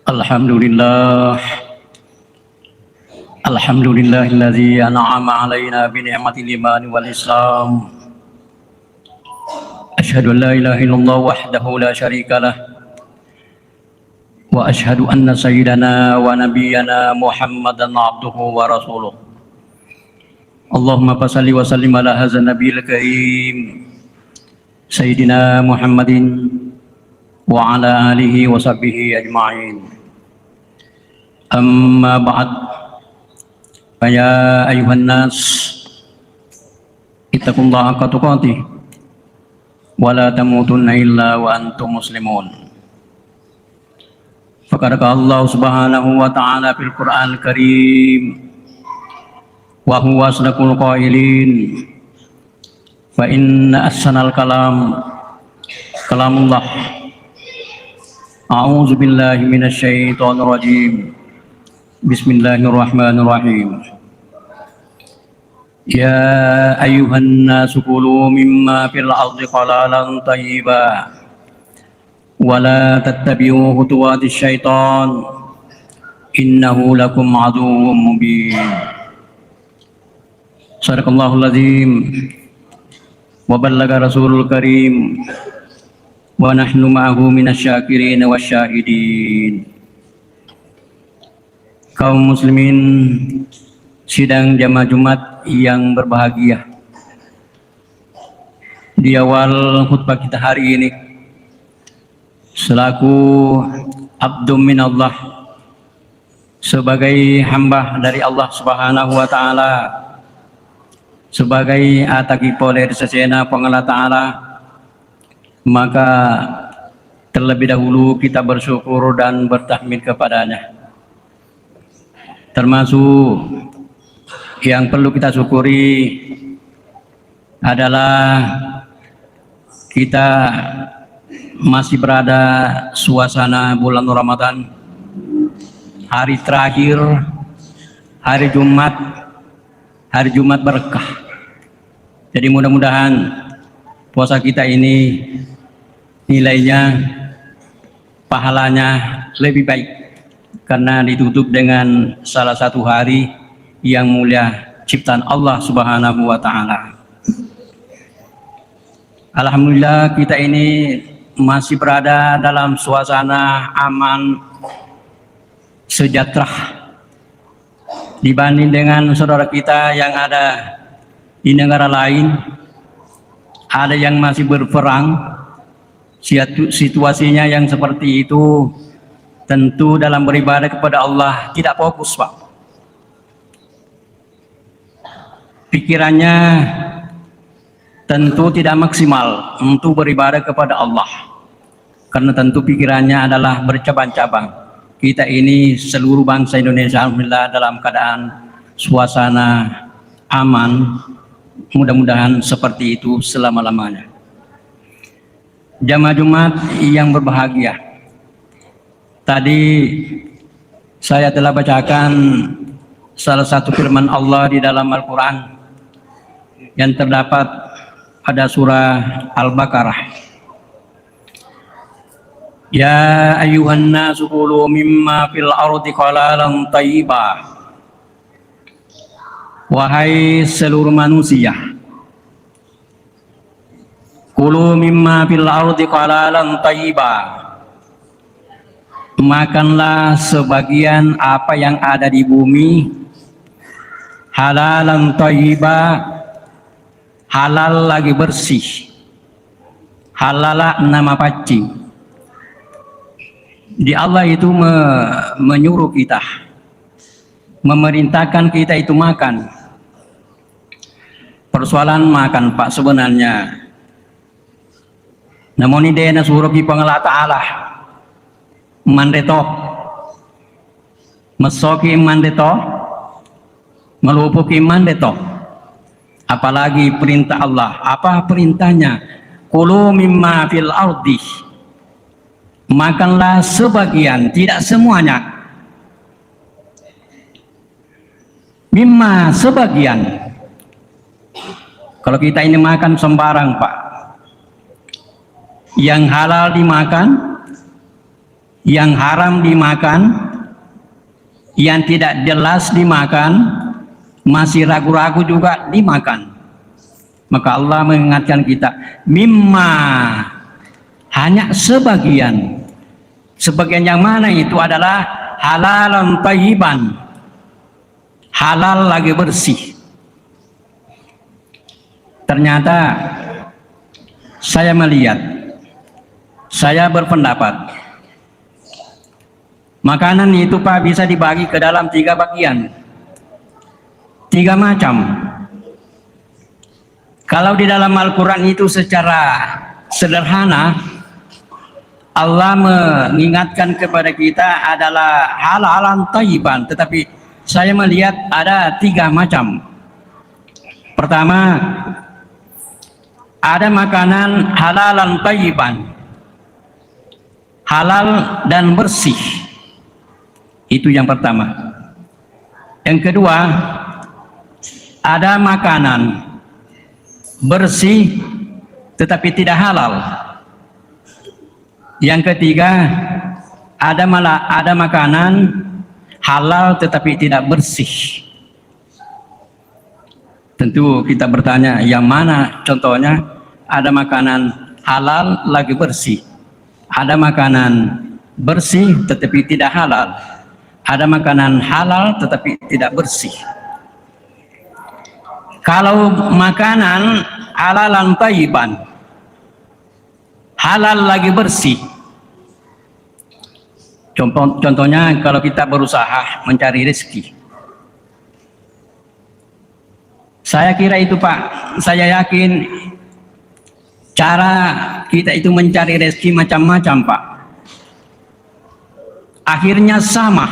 Alhamdulillah, Alhamdulillahilladzi an'ama alaina bi ni'matil iman wal Islam. Asyhadu an la ilaha illallah wahdahu la syarikalah wa asyhadu anna sayyidana wa nabiyyana Muhammadan abduhu wa rasuluh. Allahumma salli wa sallim ala hadzal nabiyil karim sayyidina Muhammadin wa ala alihi wa sahbihi ajma'in. Amma ba'd. Ya ayuhan nas ittaqullaha haqqa tuqatih wa la tamutunna illa wa antum muslimun. Faqad qala Allah Subhanahu wa ta'ala fil Qur'anil Karim wa huwa asdaqul qailin fa inna ahsanal kalam kalamullah. A'udzu billahi minasy syaithanir rajim. Bismillahirrahmanirrahim. Ya ayuhan nasu kulu mimma fil ardi halalan thayyiban wa la tattabi'u khutuwatis syaitan innahu lakum aduwwum mubin. Sadaqallahul azim wa ballaga rasulul karim wa nahnu ma'ahu minasyakirin wasyahidin. Kaum muslimin sidang jamaah Jumat yang berbahagia, di awal khutbah kita hari ini selaku abdum minallah, sebagai hamba dari Allah Subhanahu wa ta'ala, sebagai ataki poler sesena pengalat ta'ala, maka terlebih dahulu kita bersyukur dan bertahmid kepadanya. Termasuk yang perlu kita syukuri adalah kita masih berada suasana bulan Ramadan, hari terakhir, hari Jumat berkah. Jadi mudah-mudahan puasa kita ini nilainya, pahalanya lebih baik karena ditutup dengan salah satu hari yang mulia ciptaan Allah Subhanahu wa ta'ala. Alhamdulillah kita ini masih berada dalam suasana aman, sejahtera dibanding dengan saudara kita yang ada di negara lain. Ada yang masih berperang, situasinya yang seperti itu tentu dalam beribadah kepada Allah tidak fokus, Pak. Pikirannya tentu tidak maksimal untuk beribadah kepada Allah, karena tentu pikirannya adalah bercabang-cabang. Kita ini seluruh bangsa Indonesia alhamdulillah dalam keadaan suasana aman, mudah-mudahan seperti itu selama-lamanya. Jamaah Jumat yang berbahagia, tadi saya telah bacakan salah satu firman Allah di dalam Al-Quran yang terdapat pada surah Al-Baqarah. Ya ayuhan nasu kulu mimma fil ardi halalan thayyiban. Wahai seluruh manusia, kulu mimma fil ardi halalan thayyiban, makanlah sebagian apa yang ada di bumi halalan thayyiban, halal lagi bersih. Halala nama paci. Di Allah itu menyuruh kita, memerintahkan kita itu makan. Persoalan makan, Pak, sebenarnya. Namun ini dena suruh Allah Ta'ala mandeto mesoki mandeto melupuki mandeto, apalagi perintah Allah. Apa perintahnya? Kulu mimma fil ardi, makanlah sebagian, tidak semuanya. Mimma sebagian. Kalau kita ini makan sembarang, Pak, yang halal dimakan, yang haram dimakan, yang tidak jelas dimakan, masih ragu-ragu juga dimakan. Maka Allah mengingatkan kita, mimma, hanya sebagian. Sebagian yang mana itu adalah halalan thayyiban, halal lagi bersih. Ternyata saya melihat, saya berpendapat, makanan itu Pak bisa dibagi ke dalam 3 bagian, 3 macam. Kalau di dalam Al-Quran itu secara sederhana, Allah mengingatkan kepada kita adalah halalan thayyiban, tetapi saya melihat ada 3 macam. Pertama, ada makanan halalan thayyiban, halal dan bersih. Itu yang pertama. Yang kedua, ada makanan bersih tetapi tidak halal. Yang ketiga, ada makanan halal tetapi tidak bersih. Tentu kita bertanya, yang mana contohnya? Ada makanan halal lagi bersih, ada makanan bersih tetapi tidak halal, ada makanan halal tetapi tidak bersih. Kalau makanan halalan thayyiban, halal lagi bersih, contohnya kalau kita berusaha mencari rezeki, saya kira itu Pak, saya yakin cara kita itu mencari rezeki macam-macam Pak, akhirnya sama,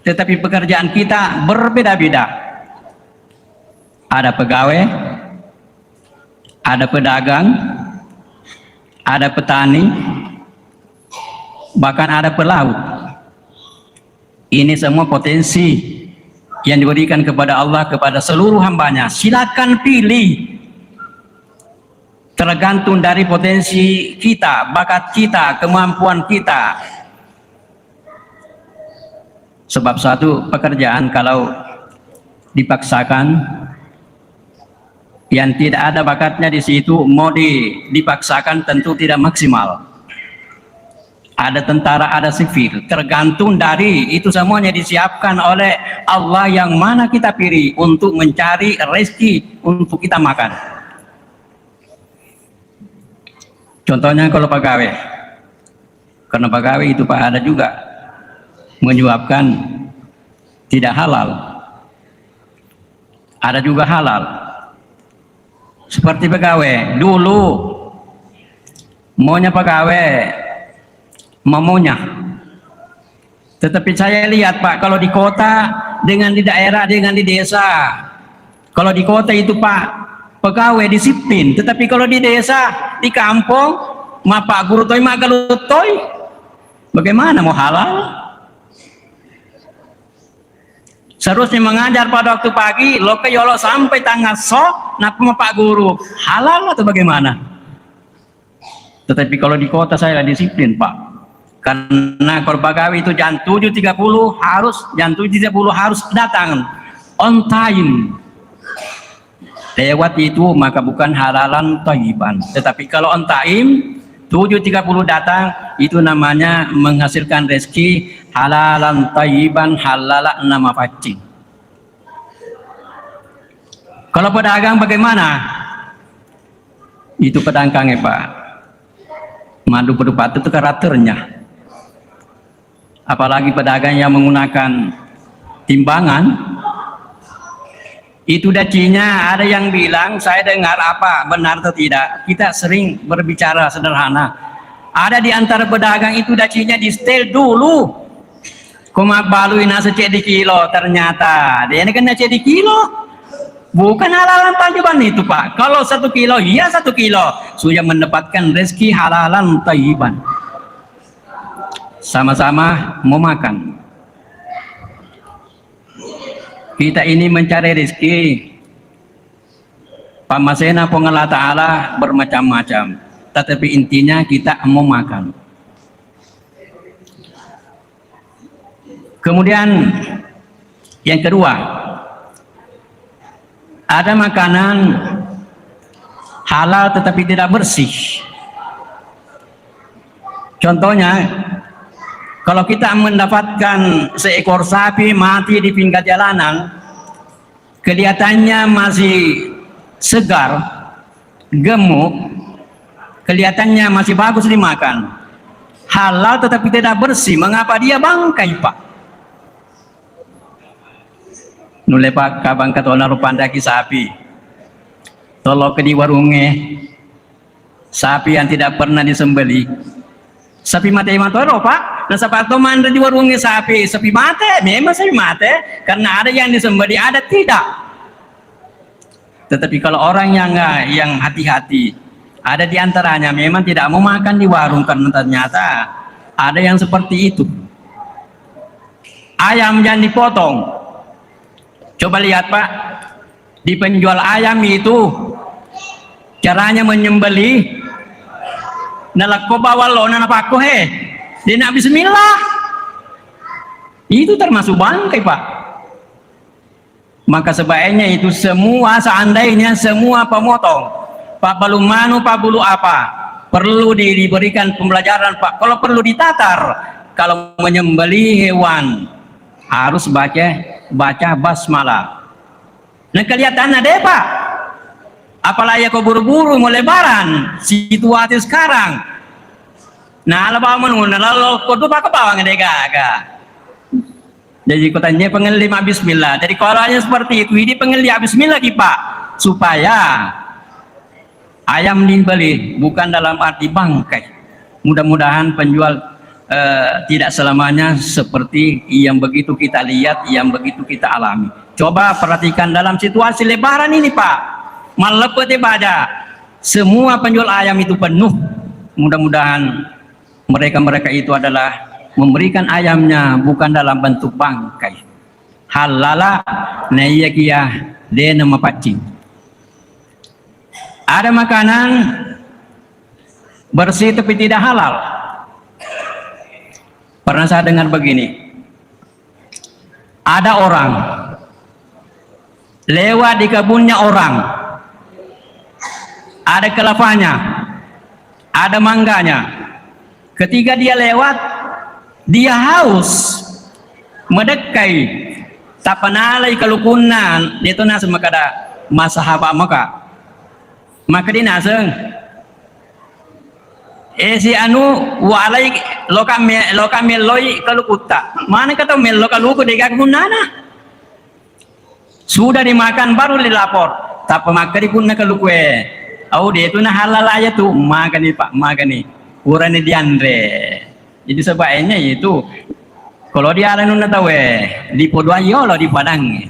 tetapi pekerjaan kita berbeda-beda. Ada pegawai, ada pedagang, ada petani, bahkan ada pelaut. Ini semua potensi yang diberikan kepada Allah kepada seluruh hambanya. Silakan pilih, tergantung dari potensi kita, bakat kita, kemampuan kita. Sebab satu pekerjaan kalau dipaksakan, yang tidak ada bakatnya di situ mau dipaksakan tentu tidak maksimal. Ada tentara, ada sipil, tergantung dari itu semuanya disiapkan oleh Allah yang mana kita pilih untuk mencari rezeki untuk kita makan. Contohnya kalau pegawai, karena pegawai itu Pak ada juga menyebabkan tidak halal, ada juga halal. Seperti pegawai dulu, maunya pegawai maunya, tetapi saya lihat Pak, kalau di kota dengan di daerah dengan di desa, kalau di kota itu Pak pegawai disiplin, tetapi kalau di desa, di kampung, Pak guru toy magalutoy, bagaimana mau halal? Seharusnya mengajar pada waktu pagi, lo keyolo sampai tanggal sok, napa Pak Guru, halal atau bagaimana? Tetapi kalau di kota saya disiplin Pak, karena kalau pegawai itu jam 7.30 harus, jam 7.30 harus datang on time. Lewat itu maka bukan halalan thayyiban. Tetapi kalau on time 7.30 datang, itu namanya menghasilkan rezeki halalan thayyiban, halala nama pacing. Kalau pedagang bagaimana? Itu pedagangnya Pak, madu berpatu itu karakternya. Apalagi pedagang yang menggunakan timbangan, itu dacinya ada yang bilang, saya dengar apa benar atau tidak, kita sering berbicara sederhana, ada di antara pedagang itu dacinya di setel dulu, kumak balui nasi cek di kilo, ternyata dia ini kena cek di kilo, bukan halalan thayyiban itu Pak. Kalau 1 kilo, iya 1 kilo sudah mendapatkan rezeki halalan thayyiban, sama-sama mau makan. Kita ini mencari rezeki, pamasena pengelah Ta'ala bermacam-macam, tetapi intinya kita mau makan. Kemudian yang kedua, ada makanan halal tetapi tidak bersih. Contohnya, kalau kita mendapatkan seekor sapi mati di pinggir jalanan, kelihatannya masih segar, gemuk, kelihatannya masih bagus dimakan. Halal tetapi tidak bersih, mengapa dia bangkai, Pak? Nule Pak kabang katona rupandaki sapi. Tolong ke di warungnya, sapi yang tidak pernah disembeli. Sapi mati matoro, Pak. Nah, sapato manda di warungnya sapi mati, memang sapi mati, karena ada yang disembeli, ada tidak. Tetapi kalau orang yang hati-hati, ada di antaranya memang tidak mau makan di warung karena ternyata ada yang seperti itu. Ayam yang dipotong, coba lihat Pak, di penjual ayam itu caranya menyembeli. Nalak ko bawal lo nanapako di nak bismillah, itu termasuk bangkai Pak. Maka sebaiknya itu semua, seandainya semua pemotong, Pak bulu manu, Pak bulu apa, perlu diberikan pembelajaran Pak. Kalau perlu ditatar, kalau menyembeli hewan harus baca basmalah. Nah kelihatan ada Pak, apalagi kau buru-buru mau lebaran situasi sekarang. Nah ala bawa menunggu lalu kau tuh pakai bawang gaga. Jadi kau tanya pengelima bismillah. Jadi kalau hanya seperti itu, ini pengelima bismillah lagi Pak, supaya ayam dibeli bukan dalam arti bangkai. Mudah-mudahan penjual tidak selamanya seperti yang begitu kita lihat, yang begitu kita alami. Coba perhatikan dalam situasi lebaran ini Pak, malepet ibadah, semua penjual ayam itu penuh. Mudah-mudahan mereka itu adalah memberikan ayamnya bukan dalam bentuk bangkai. Halala naiyakia dena mapacing. Ada makanan bersih tapi tidak halal. Pernah saya dengar begini, ada orang lewat di kebunnya orang, ada kelapanya, ada mangganya. Ketika dia lewat, dia haus, medekai, tapanalai kalukunan, itu nasa makada masahaba maka dia naseng. Si anu walai lokam meloi kalukuta, mana kata melo kaluku dega gunana. Sudah dimakan baru dilapor, tak pemakari pun nak kalukue. Oh dia itu nah halal aja tuh, makan nih Pak, makan nih. Kurang di Andre. Jadi sebaiknya itu kalau dia ada nuna tahu di Podoayo lo di Padang.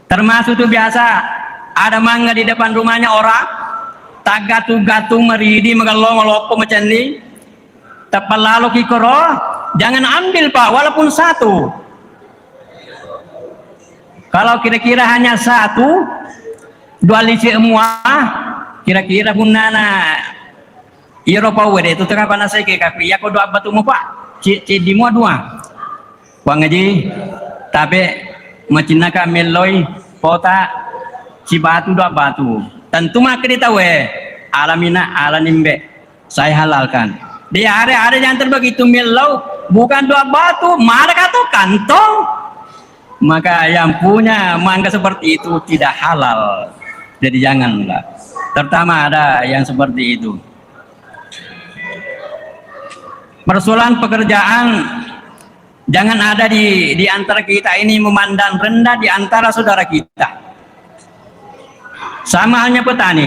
Termasuk tuh biasa ada mangga di depan rumahnya orang, tak gatu meridi megalong macam ni. Tapi lalu kikoro, jangan ambil Pak, walaupun satu. Kalau kira-kira hanya satu, dua lisi semua, kira-kira pun nana Eropa wede itu tengah panas saya ke kafe. Ya kau doa batu mu Pak, di mua dua. Wang aji, tapi macam nak meloi pota cibatu doa batu. Tentu mak kita alamina alanimbe saya halalkan. Dia ada yang terbegitu melau bukan doa batu, mana kata kantong. Maka yang punya mangga seperti itu tidak halal. Jadi janganlah. Terutama ada yang seperti itu. Persoalan pekerjaan, jangan ada di antara kita ini memandang rendah di antara saudara kita. Sama halnya petani.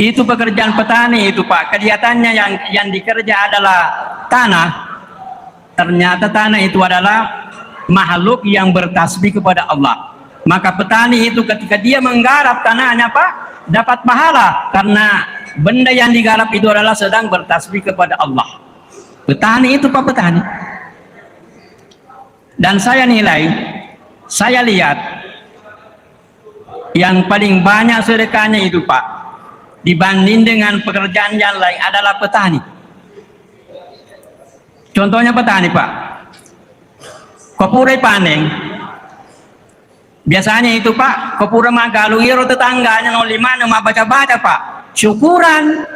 Itu pekerjaan petani itu Pak, kelihatannya yang dikerja adalah tanah. Ternyata tanah itu adalah makhluk yang bertasbih kepada Allah. Maka petani itu ketika dia menggarap tanahnya Pak, dapat pahala karena benda yang digarap itu adalah sedang bertasbih kepada Allah. Petani itu Pak, petani. Dan saya nilai, saya lihat yang paling banyak sedekahnya itu Pak, dibanding dengan pekerjaan yang lain adalah petani. Contohnya petani Pak, Kopurai paneng. Biasanya itu Pak, kopura magalu iro tetangganya no lima no baca-baca Pak. Syukuran.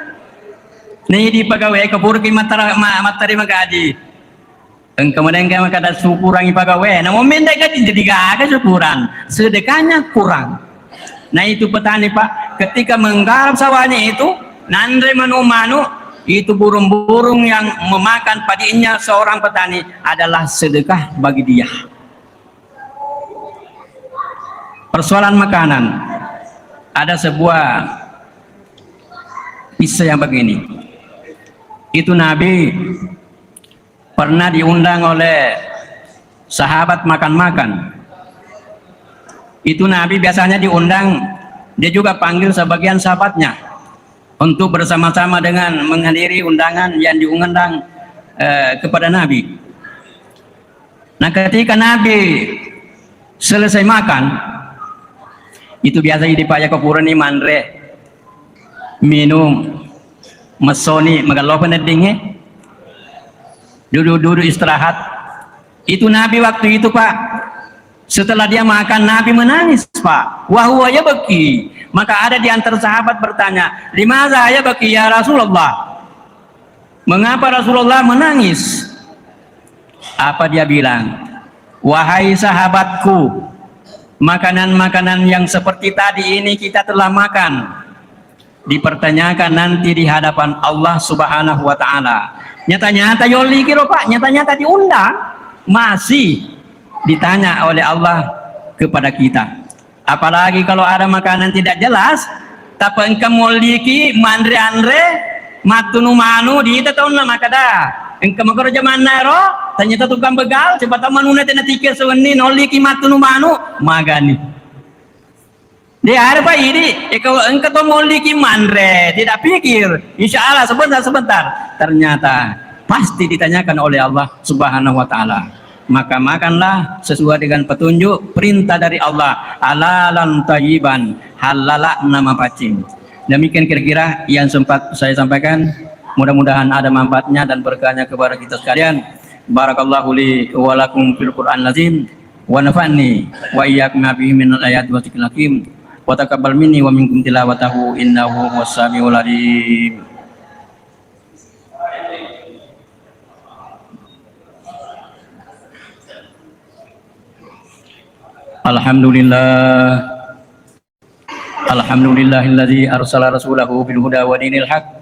Nih di pegawai kopura ki materi magaji. Kemudian kami kata syukuran i pegawai. Nah momen gaji jadi gak syukuran. Sedekahnya kurang. Nah itu petani Pak, ketika menggarap sawahnya itu, nandre manu-manu, itu burung-burung yang memakan padinya seorang petani adalah sedekah bagi dia. Persoalan makanan, ada sebuah kisah yang begini. Itu Nabi pernah diundang oleh sahabat makan-makan. Itu Nabi biasanya diundang, dia juga panggil sebagian sahabatnya untuk bersama-sama dengan menghadiri undangan yang diundang kepada Nabi. Nah ketika Nabi selesai makan, itu biasanya di paya kepuran ni mandre minum mesoni magalopan dingin, duduk-duduk istirahat. Itu Nabi waktu itu Pak, setelah dia makan Nabi menangis Pak. Wahuwa ya baki. Maka ada di antara sahabat bertanya, limaza ya baki ya Rasulullah, mengapa Rasulullah menangis? Apa dia bilang? Wahai sahabatku, makanan-makanan yang seperti tadi ini kita telah makan, dipertanyakan nanti di hadapan Allah Subhanahu wa Ta'ala. Nyata-nyata yoli kiro Pak, nyata-nyata diundang, masih ditanya oleh Allah kepada kita. Apalagi kalau ada makanan tidak jelas, tapi engkau moliki mandre-andre matunu manu di kita tahun lama kada engkau makerja mana ro ternyata tukang begal cepat manuna tena tikir seweni noliki matunu manu magani. Dia ada Pak ini, kalau engkau tuh moliki mandre tidak pikir, insya Allah sebentar ternyata pasti ditanyakan oleh Allah Subhanahu wa Ta'ala. Maka makanlah sesuai dengan petunjuk perintah dari Allah, halalan thayyiban, halala nama pacing. Demikian kira-kira yang sempat saya sampaikan, mudah-mudahan ada manfaatnya dan berkahnya kepada kita sekalian. Barakallahu li wa lakum fil Qur'an lazim wa nafa'ni wa iyyakum bihi minal ayati wa dzikril hakim wa taqabbal minni wa minkum tilawatahu innahu was-sami'ul alim. Alhamdulillahilladzi arsala rasulahu bil huda wa dinil haq